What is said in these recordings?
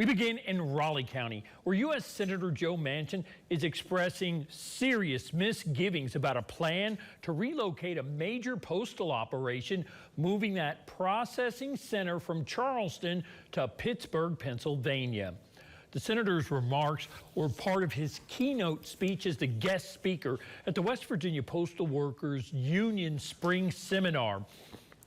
We begin in Raleigh County, where U.S. Senator Joe Manchin is expressing serious misgivings about a plan to relocate a major postal operation, moving that processing center from Charleston to Pittsburgh, Pennsylvania. The senator's remarks were part of his keynote speech as the guest speaker at the West Virginia Postal Workers Union Spring Seminar.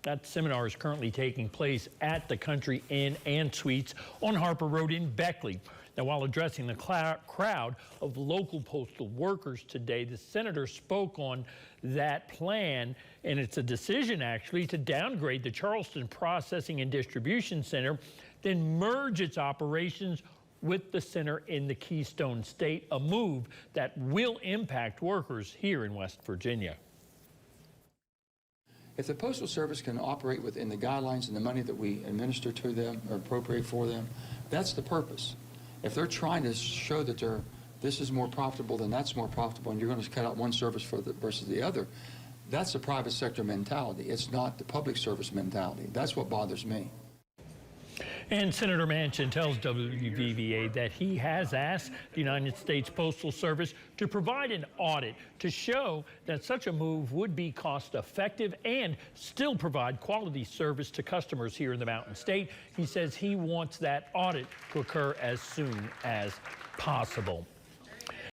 That seminar is currently taking place at the Country Inn and Suites on Harper Road in Beckley. Now, while addressing the crowd of local postal workers today, the senator spoke on that plan, and it's a decision actually to downgrade the Charleston Processing and Distribution Center, then merge its operations with the center in the Keystone State, a move that will impact workers here in West Virginia. If the Postal Service can operate within the guidelines and the money that we administer to them or appropriate for them, that's the purpose. If they're trying to show that this is more profitable than that's more profitable and you're going to cut out one service versus the other, that's the private sector mentality. It's not the public service mentality. That's what bothers me. And Senator Manchin tells WVVA that he has asked the United States Postal Service to provide an audit to show that such a move would be cost effective and still provide quality service to customers here in the Mountain State. He says he wants that audit to occur as soon as possible.